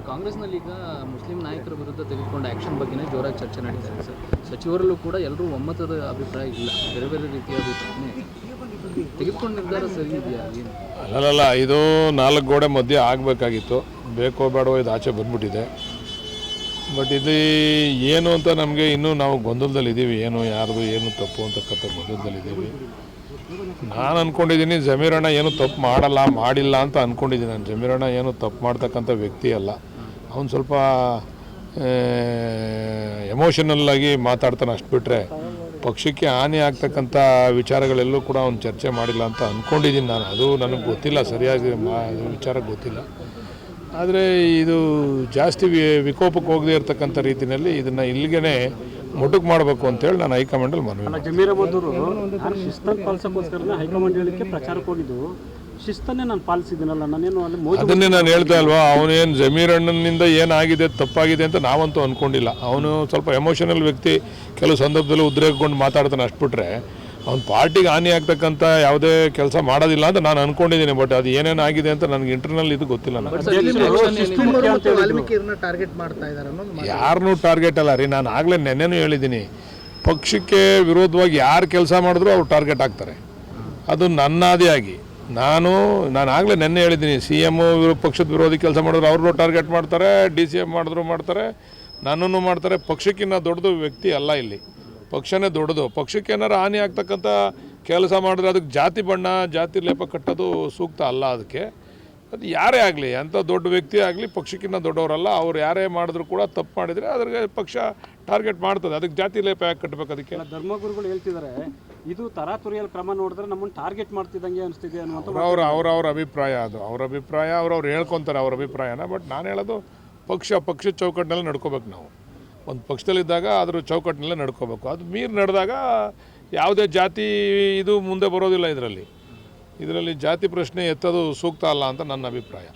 ಕಾಂಗ್ರೆಸ್ನಲ್ಲಿ ಈಗ ಮುಸ್ಲಿಂ ನಾಯಕರ ವಿರುದ್ಧ ತೆಗೆದುಕೊಂಡ ಆ್ಯಕ್ಷನ್ ಬಗ್ಗೆನೇ ಜೋರಾಗಿ ಚರ್ಚೆ ನಡೀತಾ ಇದೆ ಸರ್. ಸಚಿವರಲ್ಲೂ ಕೂಡ ಎಲ್ಲರೂ ಒಮ್ಮತದ ಅಭಿಪ್ರಾಯ ಇಲ್ಲ, ಬೇರೆ ಬೇರೆ ರೀತಿಯ ಅಭಿಪ್ರಾಯ ತೆಗೆದುಕೊಂಡ ನಿರ್ಧಾರ ಸರಿ ಇದೆಯಾ ಏನು? ಅಲ್ಲಲ್ಲ, ಇದು 4 ಗೋಡೆ ಮಧ್ಯೆ ಆಗಬೇಕಾಗಿತ್ತು. ಬೇಕೋ ಬೇಡವೋ ಇದು ಆಚೆ ಬಂದ್ಬಿಟ್ಟಿದೆ. ಬಟ್ ಇದು ಏನು ಅಂತ ನಮಗೆ ಇನ್ನೂ ನಾವು ಗೊಂದಲದಲ್ಲಿದ್ದೀವಿ. ಏನು ಯಾರ್ದು ಏನು ತಪ್ಪು ಅಂತಕ್ಕಂಥ ಗೊಂದಲದಲ್ಲಿದ್ದೀವಿ. ನಾನು ಅಂದ್ಕೊಂಡಿದ್ದೀನಿ ಜಮೀರಣ್ಣ ಏನು ತಪ್ಪು ಮಾಡಿಲ್ಲ ಅಂತ ಅಂದ್ಕೊಂಡಿದ್ದೀನಿ. ನಾನು ಜಮೀರಣ್ಣ ಏನು ತಪ್ಪು ಮಾಡ್ತಕ್ಕಂಥ ವ್ಯಕ್ತಿ ಅಲ್ಲ. ಅವನು ಸ್ವಲ್ಪ ಎಮೋಷನಲ್ಲಾಗಿ ಮಾತಾಡ್ತಾನೆ, ಅಷ್ಟು ಬಿಟ್ಟರೆ ಪಕ್ಷಕ್ಕೆ ಹಾನಿ ಆಗ್ತಕ್ಕಂಥ ವಿಚಾರಗಳೆಲ್ಲೂ ಕೂಡ ಅವನು ಚರ್ಚೆ ಮಾಡಿಲ್ಲ ಅಂತ ಅಂದ್ಕೊಂಡಿದ್ದೀನಿ ನಾನು. ಅದು ನನಗೆ ಗೊತ್ತಿಲ್ಲ, ಸರಿಯಾಗಿ ವಿಚಾರ ಗೊತ್ತಿಲ್ಲ. ಆದರೆ ಇದು ಜಾಸ್ತಿ ವಿಕೋಪಕ್ಕೆ ಹೋಗದೇ ಇರತಕ್ಕಂಥ ರೀತಿಯಲ್ಲಿ ಇದನ್ನು ಇಲ್ಲಿಗೆ ಮೊಟಕು ಮಾಡಬೇಕು ಅಂತೇಳಿ ನಾನು ಹೈಕಮಾಂಡಲ್ಲಿ ಮನವಿ. ಜಮೀರ್ ಅಹಮದ್ ಅವರು ಶಿಸ್ತನ್ನು ಪಾಲಿಸೋಕ್ಕೋಸ್ಕರ ಹೈಕಮಾಂಡ್ ಹೇಳಿಕೆ ಪ್ರಚಾರಕ್ಕೆ ಹೋಗಿದ್ದು, ಶಿಸ್ತನ್ನೇ ನಾನು ಪಾಲಿಸಿದ್ದೀನಲ್ಲ, ನಾನೇನು ಅಲ್ಲಿ ಅದನ್ನೇ ನಾನು ಹೇಳ್ತಾ ಅಲ್ವಾ, ಅವನೇನು ಜಮೀರ್ ಅಣ್ಣನಿಂದ ಏನಾಗಿದೆ ತಪ್ಪಾಗಿದೆ ಅಂತ ನಾವಂತೂ ಅಂದ್ಕೊಂಡಿಲ್ಲ. ಅವನು ಸ್ವಲ್ಪ ಎಮೋಷನಲ್ ವ್ಯಕ್ತಿ, ಕೆಲವು ಸಂದರ್ಭದಲ್ಲಿ ಉದ್ರೇಕಗೊಂಡು ಮಾತಾಡ್ತಾನೆ, ಅಷ್ಟು ಬಿಟ್ಟರೆ ಅವ್ನು ಪಾರ್ಟಿಗೆ ಹಾನಿ ಆಗ್ತಕ್ಕಂಥ ಯಾವುದೇ ಕೆಲಸ ಮಾಡೋದಿಲ್ಲ ಅಂತ ನಾನು ಅಂದ್ಕೊಂಡಿದ್ದೀನಿ. ಬಟ್ ಅದು ಏನೇನಾಗಿದೆ ಅಂತ ನನಗೆ ಇಂಟರ್ನಲ್ ಇದು ಗೊತ್ತಿಲ್ಲ. ಯಾರನ್ನೂ ಟಾರ್ಗೆಟ್ ಅಲ್ಲ ರೀ. ನಾನು ಆಗಲೇ ನೆನ್ನೆನೂ ಹೇಳಿದ್ದೀನಿ, ಪಕ್ಷಕ್ಕೆ ವಿರೋಧವಾಗಿ ಯಾರು ಕೆಲಸ ಮಾಡಿದ್ರು ಅವ್ರು ಟಾರ್ಗೆಟ್ ಆಗ್ತಾರೆ. ಅದು ನನ್ನಾದಿಯಾಗಿ ನಾನು ಆಗಲೇ ನೆನ್ನೆ ಹೇಳಿದ್ದೀನಿ, CM ಪಕ್ಷದ ವಿರೋಧಿ ಕೆಲಸ ಮಾಡಿದ್ರು ಅವ್ರನ್ನೂ ಟಾರ್ಗೆಟ್ ಮಾಡ್ತಾರೆ, DCM ಮಾಡಿದ್ರು ಮಾಡ್ತಾರೆ, ನನ್ನನ್ನು ಮಾಡ್ತಾರೆ. ಪಕ್ಷಕ್ಕಿಂತ ದೊಡ್ಡದು ವ್ಯಕ್ತಿ ಅಲ್ಲ ಇಲ್ಲಿ, ಪಕ್ಷನೇ ದೊಡ್ಡದು. ಪಕ್ಷಕ್ಕೆ ಏನಾರು ಹಾನಿ ಆಗ್ತಕ್ಕಂಥ ಕೆಲಸ ಮಾಡಿದ್ರೆ ಅದಕ್ಕೆ ಜಾತಿ ಬಣ್ಣ ಜಾತಿ ಲೇಪ ಕಟ್ಟೋದು ಸೂಕ್ತ ಅಲ್ಲ. ಅದಕ್ಕೆ ಅದು ಯಾರೇ ಆಗಲಿ, ಅಂಥ ದೊಡ್ಡ ವ್ಯಕ್ತಿ ಆಗಲಿ, ಪಕ್ಷಕ್ಕಿಂತ ದೊಡ್ಡವರಲ್ಲ. ಅವ್ರು ಯಾರೇ ಮಾಡಿದ್ರು ಕೂಡ ತಪ್ಪು ಮಾಡಿದರೆ ಅದ್ರಿಗೆ ಪಕ್ಷ ಟಾರ್ಗೆಟ್ ಮಾಡ್ತದೆ. ಅದಕ್ಕೆ ಜಾತಿ ಲೇಪ ಯಾಕೆ ಕಟ್ಟಬೇಕು? ಅದಕ್ಕೆ ಧರ್ಮಗುರುಗಳು ಹೇಳ್ತಿದ್ದಾರೆ, ಇದು ತರಾತುರಿಯಲ್ಲಿ ಕ್ರಮ ನೋಡಿದ್ರೆ ನಮ್ಮನ್ನು ಟಾರ್ಗೆಟ್ ಮಾಡ್ತಿದ್ದಂಗೆ ಅನಿಸ್ತಿದೆ ಅನ್ನುವಂಥ ಅವ್ರ ಅಭಿಪ್ರಾಯ. ಅದು ಅವ್ರ ಅಭಿಪ್ರಾಯ, ಅವ್ರು ಹೇಳ್ಕೊತಾರೆ ಅವ್ರ ಅಭಿಪ್ರಾಯನ. ಬಟ್ ನಾನು ಹೇಳೋದು ಪಕ್ಷದ ಚೌಕಟ್ಟಿನಲ್ಲಿ ನಡ್ಕೋಬೇಕು. ನಾವು ಒಂದು ಪಕ್ಷದಲ್ಲಿದ್ದಾಗ ಅದ್ರ ಚೌಕಟ್ಟಿನಲ್ಲೇ ನಡ್ಕೋಬೇಕು. ಅದು ಮೀರಿ ನಡೆದಾಗ ಯಾವುದೇ ಜಾತಿ ಇದು ಮುಂದೆ ಬರೋದಿಲ್ಲ. ಇದರಲ್ಲಿ ಜಾತಿ ಪ್ರಶ್ನೆ ಎತ್ತೋದು ಸೂಕ್ತ ಅಲ್ಲ ಅಂತ ನನ್ನ ಅಭಿಪ್ರಾಯ.